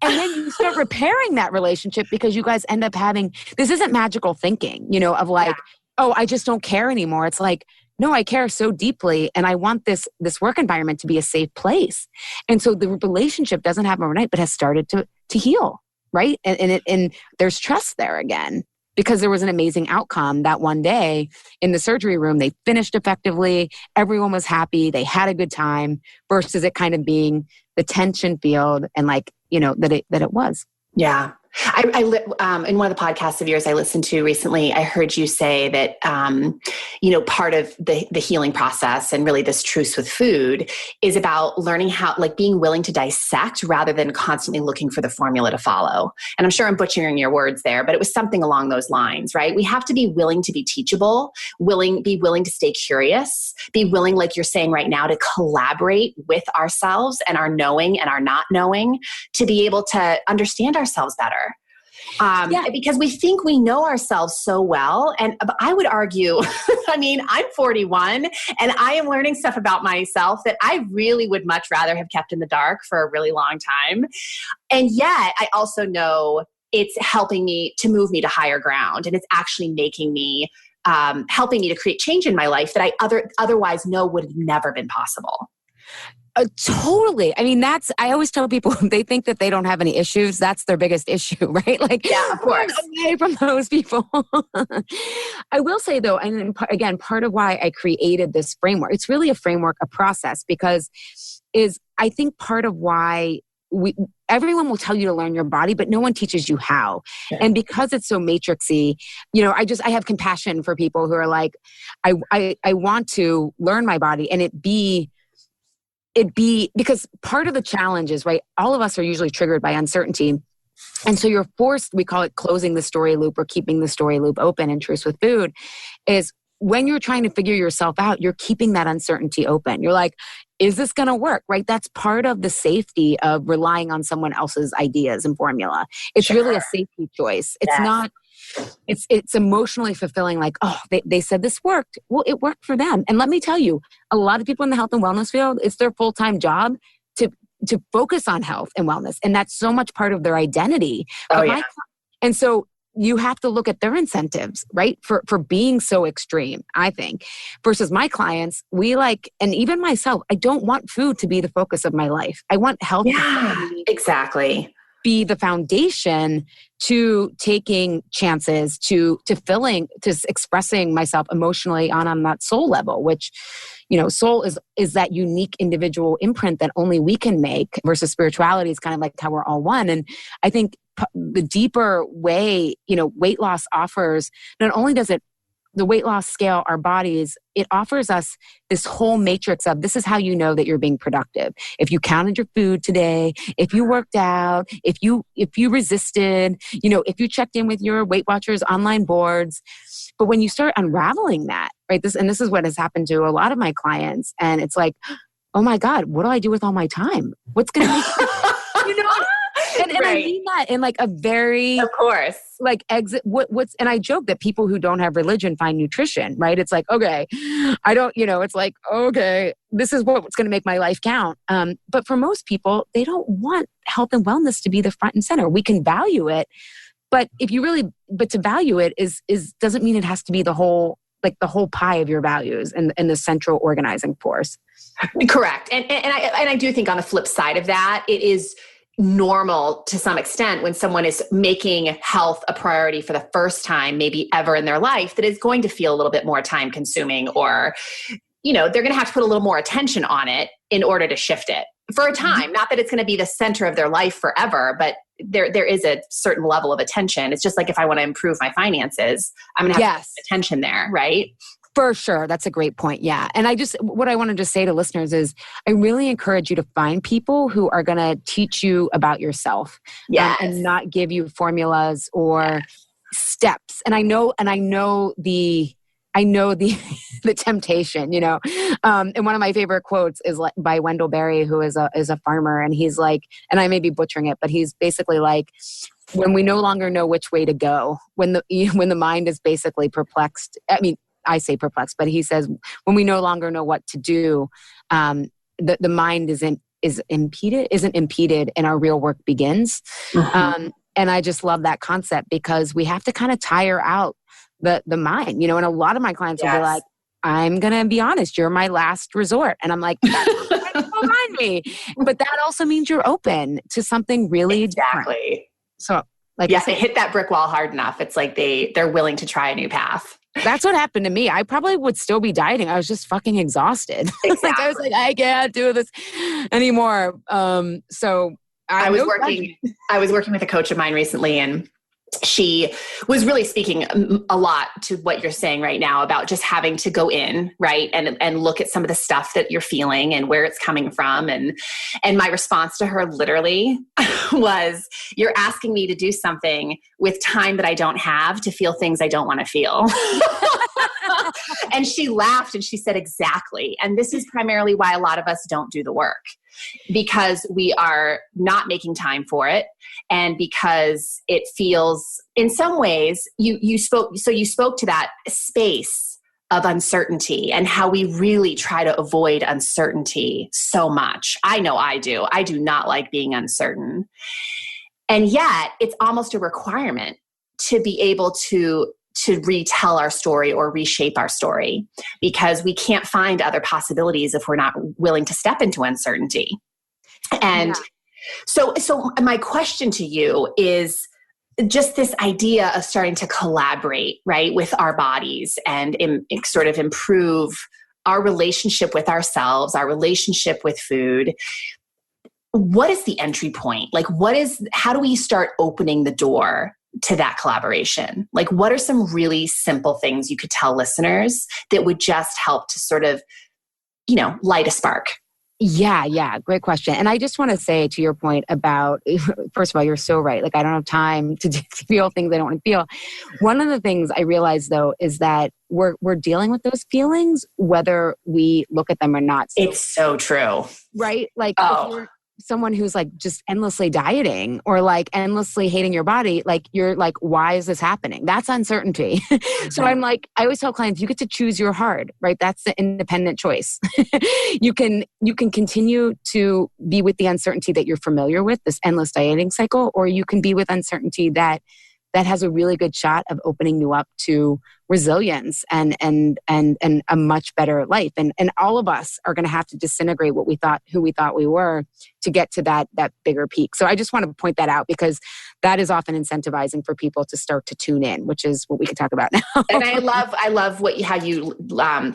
And then you start repairing that relationship because you guys end up having, this isn't magical thinking, of like, oh, I just don't care anymore. It's like, no, I care so deeply and I want this work environment to be a safe place. And so the relationship doesn't happen overnight, but has started to heal, right? And there's trust there again because there was an amazing outcome that one day in the surgery room. They finished effectively. Everyone was happy. They had a good time versus it kind of being the tension field and like, that it was. Yeah. I in one of the podcasts of yours I listened to recently, I heard you say that, part of the healing process and really this truce with food is about learning how, like being willing to dissect rather than constantly looking for the formula to follow. And I'm sure I'm butchering your words there, but it was something along those lines, right? We have to be willing to be teachable, be willing to stay curious, be willing, like you're saying right now, to collaborate with ourselves and our knowing and our not knowing to be able to understand ourselves better. Because we think we know ourselves so well. And I would argue, I mean, I'm 41 and I am learning stuff about myself that I really would much rather have kept in the dark for a really long time. And yet I also know it's helping me to move me to higher ground. And it's actually making me, helping me to create change in my life that I otherwise know would have never been possible. Totally. I mean, I always tell people they think that they don't have any issues. That's their biggest issue, right? Like, yeah, of course. Away from those people. I will say though, and again, part of why I created this framework, it's really a framework, a process, because I think part of why everyone will tell you to learn your body, but no one teaches you how. Yeah. And because it's so matrixy, I have compassion for people who are like, I want to learn my body and it be because part of the challenge is, right, all of us are usually triggered by uncertainty. And so you're forced, we call it closing the story loop or keeping the story loop open in Truths with Food, is when you're trying to figure yourself out, you're keeping that uncertainty open. You're like, is this going to work, right? That's part of the safety of relying on someone else's ideas and formula. It's really a safety choice. It's not, it's emotionally fulfilling. Like, oh, they said this worked. Well, it worked for them. And let me tell you, a lot of people in the health and wellness field, it's their full-time job to focus on health and wellness. And that's so much part of their identity. And so you have to look at their incentives, right? For being so extreme, I think, versus my clients, and even myself, I don't want food to be the focus of my life. I want health to exactly be the foundation to taking chances, to expressing myself emotionally on that soul level, which, soul is that unique individual imprint that only we can make, versus spirituality is kind of like how we're all one. And I think the deeper way, weight loss offers, not only does the weight loss scale our bodies, it offers us this whole matrix of, this is how you know that you're being productive. If you counted your food today, if you worked out, if you resisted, if you checked in with your Weight Watchers online boards. But when you start unraveling that, right, this is what has happened to a lot of my clients. And it's like, oh my God, what do I do with all my time? What's going to make And I mean that in like a very, of course, like exit. And I joke that people who don't have religion find nutrition, right? It's like, okay, I don't, it's like, okay, this is what's going to make my life count. But for most people, they don't want health and wellness to be the front and center. We can value it, but to value it doesn't mean it has to be the whole pie of your values and the central organizing force. Correct. And I do think on the flip side of that, it is normal to some extent when someone is making health a priority for the first time, maybe ever in their life, that is going to feel a little bit more time consuming, or, they're going to have to put a little more attention on it in order to shift it for a time. Not that it's going to be the center of their life forever, but there is a certain level of attention. It's just like if I want to improve my finances, I'm going to have to put attention there, right? For sure. That's a great point. Yeah. And what I want to just say to listeners is I really encourage you to find people who are going to teach you about yourself and not give you formulas or steps. And I know the temptation, and one of my favorite quotes is by Wendell Berry, who is a farmer. And he's like, and I may be butchering it, but he's basically like, when we no longer know which way to go, when the mind is basically perplexed, I say perplexed, but he says, when we no longer know what to do, the mind isn't impeded and our real work begins. Mm-hmm. And I just love that concept because we have to kind of tire out the mind, and a lot of my clients will be like, I'm going to be honest, you're my last resort. And I'm like, don't mind me. But that also means you're open to something really different. So they hit that brick wall hard enough. It's like they're willing to try a new path. That's what happened to me. I probably would still be dieting. I was just fucking exhausted. Exactly. I was like, I can't do this anymore. So I was working with a coach of mine recently, and she was really speaking a lot to what you're saying right now about just having to go in, right? And look at some of the stuff that you're feeling and where it's coming from. And my response to her literally was, you're asking me to do something with time that I don't have to feel things I don't want to feel. And she laughed and she said, exactly. And this is primarily why a lot of us don't do the work, because we are not making time for it. And because it feels, in some ways, you spoke to that space of uncertainty and how we really try to avoid uncertainty so much. I know I do. I do not like being uncertain. And yet it's almost a requirement to be able to retell our story or reshape our story, because we can't find other possibilities if we're not willing to step into uncertainty. And so my question to you is just this idea of starting to collaborate, right, with our bodies and sort of improve our relationship with ourselves, our relationship with food. What is the entry point? Like, how do we start opening the door to that collaboration? Like, what are some really simple things you could tell listeners that would just help to sort of, light a spark? Yeah. Great question. And I just want to say, to your point about, first of all, you're so right. Like, I don't have time to feel things I don't want to feel. One of the things I realize, though, is that we're dealing with those feelings, whether we look at them or not. So, it's so true. Right? Like, if you're someone who's like just endlessly dieting or like endlessly hating your body, like you're like, why is this happening? That's uncertainty. So I'm like, I always tell clients, you get to choose your hard, right? That's the independent choice. You can continue to be with the uncertainty that you're familiar with, this endless dieting cycle, or you can be with uncertainty that has a really good shot of opening you up to resilience and a much better life. And all of us are going to have to disintegrate who we thought we were to get to that bigger peak. So I just want to point that out, because that is often incentivizing for people to start to tune in, which is what we can talk about now. And I love how you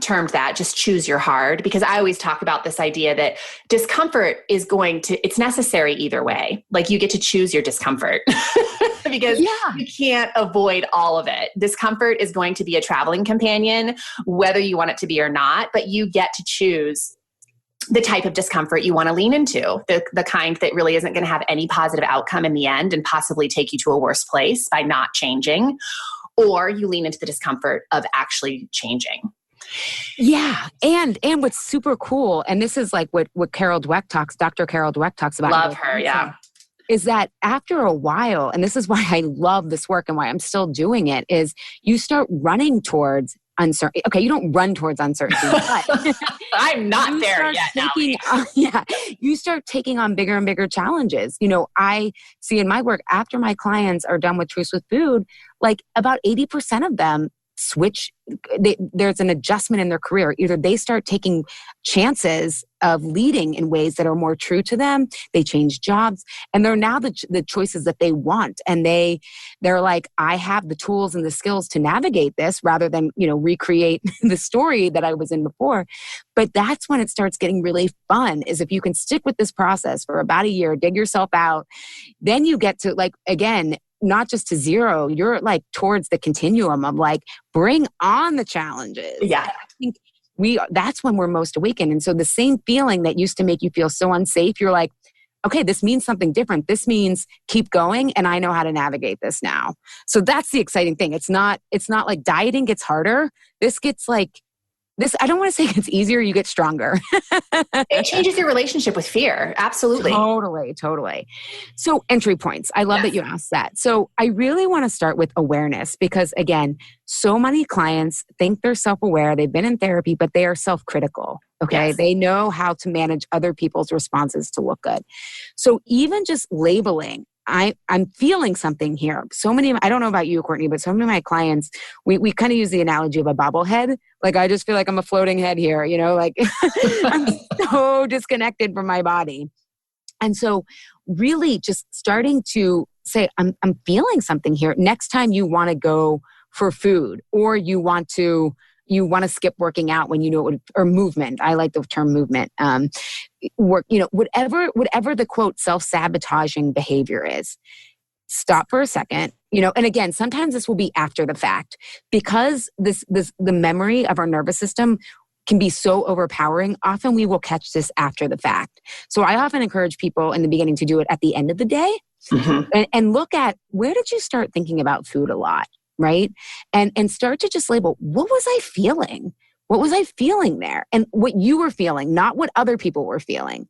termed that, just choose your hard, because I always talk about this idea that discomfort is it's necessary either way. Like, you get to choose your discomfort because you can't avoid all of it. Discomfort is going to be a traveling companion, whether you want it to be or not, but you get to choose the type of discomfort you want to lean into, the kind that really isn't going to have any positive outcome in the end and possibly take you to a worse place by not changing, or you lean into the discomfort of actually changing. Yeah. And what's super cool, and this is like what Dr. Carol Dweck talks about. Love her. Yeah. Is that after a while, and this is why I love this work and why I'm still doing it, is you start running towards uncertainty. Okay, you don't run towards uncertainty, but I'm not there yet. You start taking on bigger and bigger challenges. I see in my work, after my clients are done with Truths with Food, like about 80% of them switch. There's an adjustment in their career. Either they start taking chances of leading in ways that are more true to them. They change jobs, and they're now the choices that they want. And they're like, I have the tools and the skills to navigate this, rather than, recreate the story that I was in before. But that's when it starts getting really fun, is if you can stick with this process for about a year, dig yourself out, then you get to, like, again, not just to zero, you're like towards the continuum of like, bring on the challenges. Yeah. I think that's when we're most awakened. And so the same feeling that used to make you feel so unsafe, you're like, okay, this means something different. This means keep going, and I know how to navigate this now. So that's the exciting thing. It's not like dieting gets harder. This gets like, I don't want to say it's easier, you get stronger. It changes your relationship with fear. Absolutely. Totally. So entry points. I love that you asked that. So I really want to start with awareness, because again, so many clients think they're self-aware. They've been in therapy, but they are self-critical. Okay. Yes. They know how to manage other people's responses to look good. So even just labeling, I'm feeling something here. So many, I don't know about you, Courtney, but so many of my clients, we kind of use the analogy of a bobblehead. Like, I just feel like I'm a floating head here, like I'm so disconnected from my body. And so really just starting to say, I'm feeling something here. Next time you want to go for food, or you want to skip working out when or movement. I like the term movement. Work, whatever the quote self-sabotaging behavior is, stop for a second, and again, sometimes this will be after the fact, because the memory of our nervous system can be so overpowering. Often we will catch this after the fact. So I often encourage people in the beginning to do it at the end of the day, and look at, where did you start thinking about food a lot? right? And start to just label, what was I feeling? What was I feeling there? And what you were feeling, not what other people were feeling.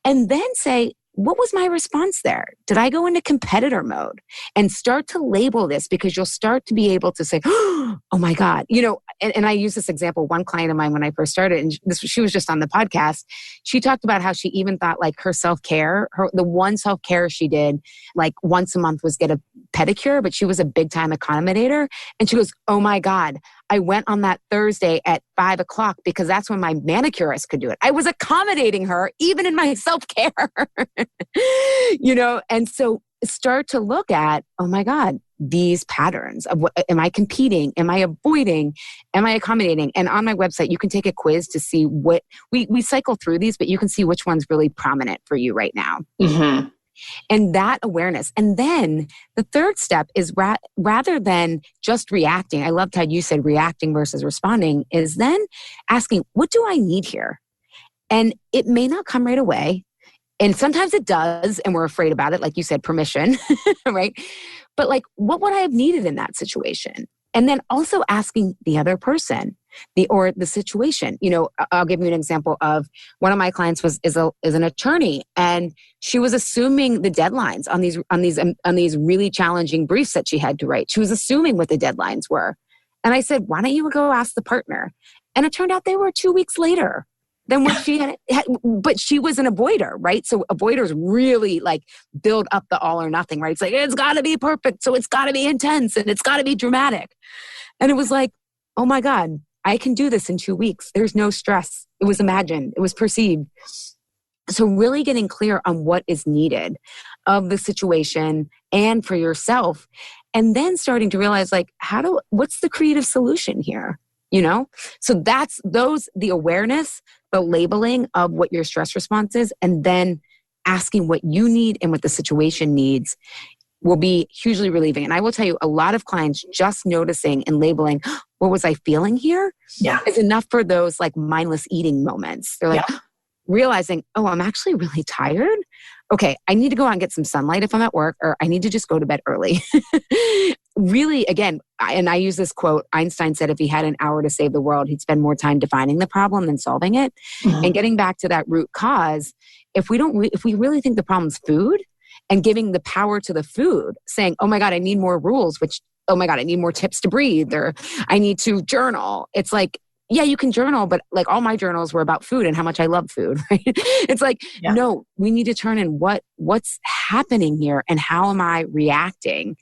And then say, what was my response there? Did I go into competitor mode? And start to label this, because you'll start to be able to say, oh my God, and I use this example. One client of mine, when I first started, and she was just on the podcast, she talked about how she even thought like her self-care, the one self-care she did like once a month was get a pedicure, but she was a big time accommodator. And she goes, oh my God, I went on that Thursday at 5:00 because that's when my manicurist could do it. I was accommodating her even in my self-care, and so start to look at, oh my God, these patterns of what, am I competing? Am I avoiding? Am I accommodating? And on my website, you can take a quiz to see what we cycle through these, but you can see which one's really prominent for you right now. Mm-hmm. And that awareness. And then the third step is rather than just reacting, I loved how you said reacting versus responding, is then asking, what do I need here? And it may not come right away. And sometimes it does, and we're afraid about it. Like you said, permission, right? But like, what would I have needed in that situation? And then also asking the other person, the situation. I'll give you an example of one of my clients is an attorney, and she was assuming the deadlines on these really challenging briefs that she had to write. She was assuming what the deadlines were, and I said, "Why don't you go ask the partner?" And it turned out they were 2 weeks later than what she had. But she was an avoider, right? So avoiders really like build up the all or nothing, right? It's like, it's got to be perfect. So it's got to be intense and it's got to be dramatic. And it was like, oh my God, I can do this in 2 weeks. There's no stress. It was imagined. It was perceived. So really getting clear on what is needed of the situation and for yourself. And then starting to realize like, what's the creative solution here? So that's the awareness, the labeling of what your stress response is, and then asking what you need and what the situation needs will be hugely relieving. And I will tell you, a lot of clients just noticing and labeling, what was I feeling here? Yeah. Is enough for those like mindless eating moments. They're like, realizing, oh, I'm actually really tired. Okay, I need to go out and get some sunlight if I'm at work, or I need to just go to bed early. Really, again, and I use this quote, Einstein said if he had an hour to save the world, he'd spend more time defining the problem than solving it. Mm-hmm. And getting back to that root cause, if we really think the problem's food, and giving the power to the food, saying, oh my God, I need more rules, oh my God, I need more tips to breathe, or I need to journal. It's like, yeah, you can journal, but like all my journals were about food and how much I love food, right? It's like, no, we need to turn in what's happening here and how am I reacting?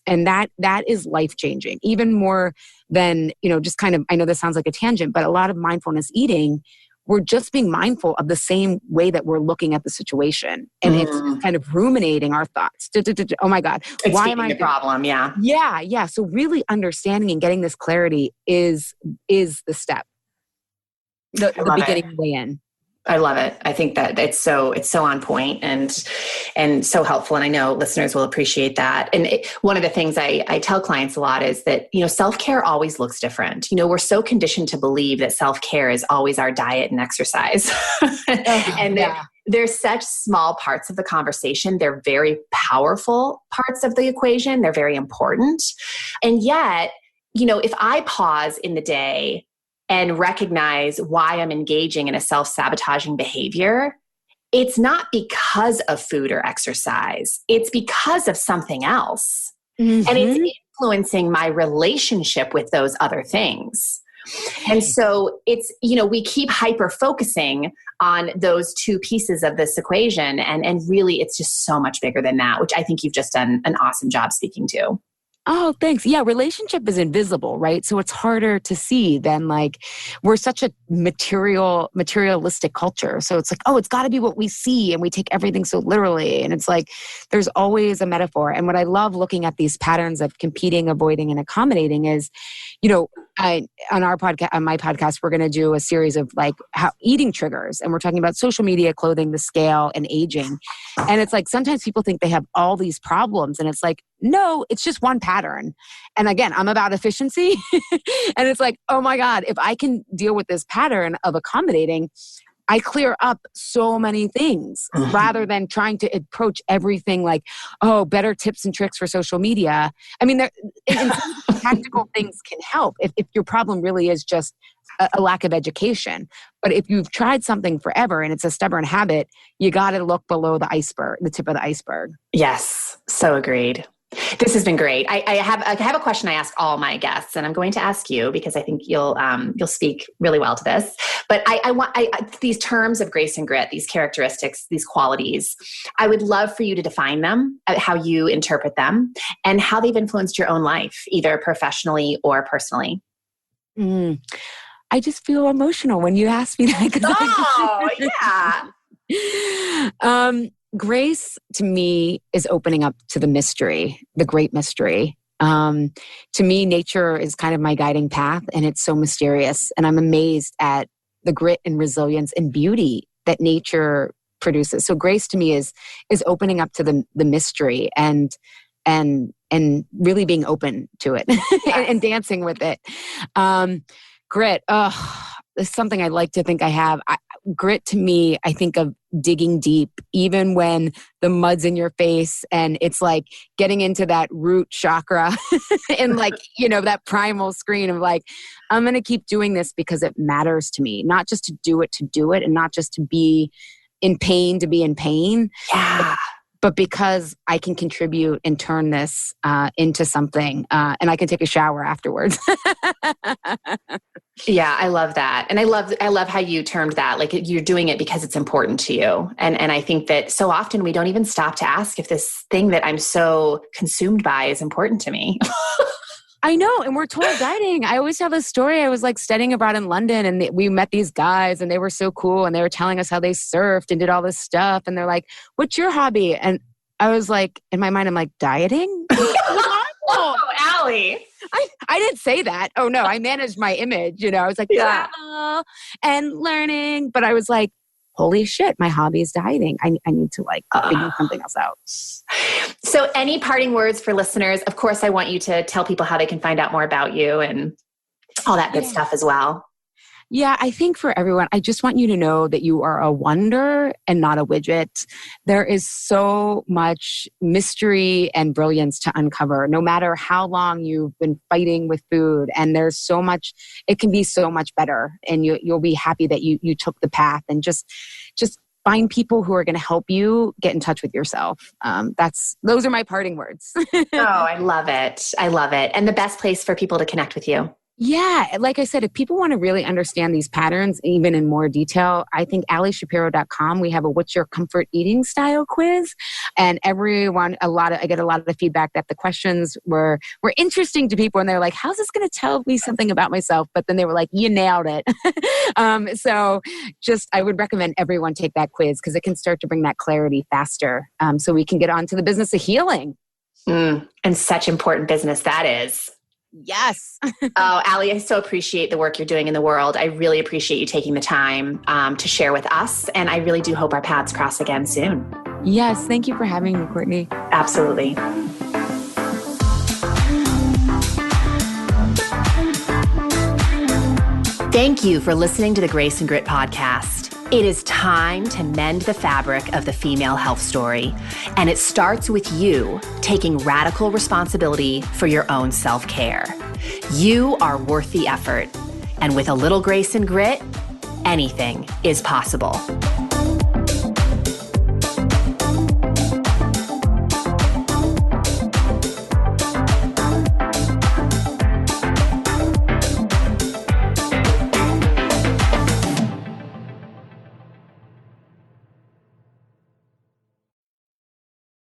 And that is life-changing, even more than, just kind of, I know this sounds like a tangent, but a lot of mindfulness eating, we're just being mindful of the same way that we're looking at the situation. And it's kind of ruminating our thoughts. Oh my God. Why am I the problem? Yeah. Yeah. So really understanding and getting this clarity is the step. The beginning way in. I love it. I think that it's so on point and so helpful. And I know listeners will appreciate that. And one of the things I tell clients a lot is that, self-care always looks different. We're so conditioned to believe that self-care is always our diet and exercise. And they're such small parts of the conversation. They're very powerful parts of the equation. They're very important. And yet, if I pause in the day and recognize why I'm engaging in a self-sabotaging behavior, it's not because of food or exercise. It's because of something else. Mm-hmm. And it's influencing my relationship with those other things. And so it's, we keep hyper-focusing on those two pieces of this equation. And really, it's just so much bigger than that, which I think you've just done an awesome job speaking to. Oh, thanks. Yeah, relationship is invisible, right? So it's harder to see than like, we're such a materialistic culture. So it's like, oh, it's got to be what we see, and we take everything so literally. And it's like, there's always a metaphor. And what I love looking at these patterns of competing, avoiding, and accommodating is, on my podcast, we're going to do a series of like how eating triggers, and we're talking about social media, clothing, the scale, and aging. And it's like, sometimes people think they have all these problems, and it's like, no, it's just one pattern. And again, I'm about efficiency. And it's like, oh my God, if I can deal with this pattern of accommodating, I clear up so many things rather than trying to approach everything like, oh, better tips and tricks for social media. I mean, tactical things can help if your problem really is just a lack of education. But if you've tried something forever and it's a stubborn habit, you got to look below the iceberg, the tip of the iceberg. Yes, so agreed. This has been great. I have a question I ask all my guests, and I'm going to ask you because I think you'll speak really well to this. But I want these terms of grace and grit, these characteristics, these qualities. I would love for you to define them, how you interpret them, and how they've influenced your own life, either professionally or personally. I just feel emotional when you ask me that. Yeah. Grace to me is opening up to the mystery, the great mystery. To me, nature is kind of my guiding path, and it's so mysterious. And I'm amazed at the grit and resilience and beauty that nature produces. So grace to me is opening up to the mystery and really being open to it and dancing with it. Grit, is something I like to think I have. Grit to me, I think of digging deep, even when the mud's in your face and it's like getting into that root chakra and like, that primal screen of like, I'm going to keep doing this because it matters to me, not just to do it and not just to be in pain to be in pain. Yeah. But because I can contribute and turn this into something, and I can take a shower afterwards. Yeah, I love that. And I love how you termed that. Like you're doing it because it's important to you. And I think that so often we don't even stop to ask if this thing that I'm so consumed by is important to me. I know. And we're tour guiding. I always tell this story. I was like studying abroad in London and we met these guys and they were so cool. And they were telling us how they surfed and did all this stuff. And they're like, what's your hobby? And I was like, in my mind, I'm like, dieting? Oh, Allie. I didn't say that. Oh no, I managed my image. I was like, travel and learning. But I was like, holy shit, my hobby is dieting. I need to figure something else out. So any parting words for listeners? Of course, I want you to tell people how they can find out more about you and all that good stuff as well. Yeah, I think for everyone, I just want you to know that you are a wonder and not a widget. There is so much mystery and brilliance to uncover, no matter how long you've been fighting with food. And there's so much, it can be so much better. And you'll be happy that you took the path and just find people who are going to help you get in touch with yourself. Those are my parting words. Oh, I love it. I love it. And the best place for people to connect with you. Yeah. Like I said, if people want to really understand these patterns, even in more detail, I think AllieShapiro.com, we have a What's Your Comfort Eating Style quiz. And I get a lot of feedback that the questions were interesting to people. And they're like, how's this going to tell me something about myself? But then they were like, you nailed it. So I would recommend everyone take that quiz because it can start to bring that clarity faster. So we can get on to the business of healing. And such important business that is. Yes. Oh, Allie, I so appreciate the work you're doing in the world. I really appreciate you taking the time to share with us. And I really do hope our paths cross again soon. Yes. Thank you for having me, Courtney. Absolutely. Thank you for listening to the Grace and Grit podcast. It is time to mend the fabric of the female health story. And it starts with you taking radical responsibility for your own self-care. You are worth the effort. And with a little grace and grit, anything is possible.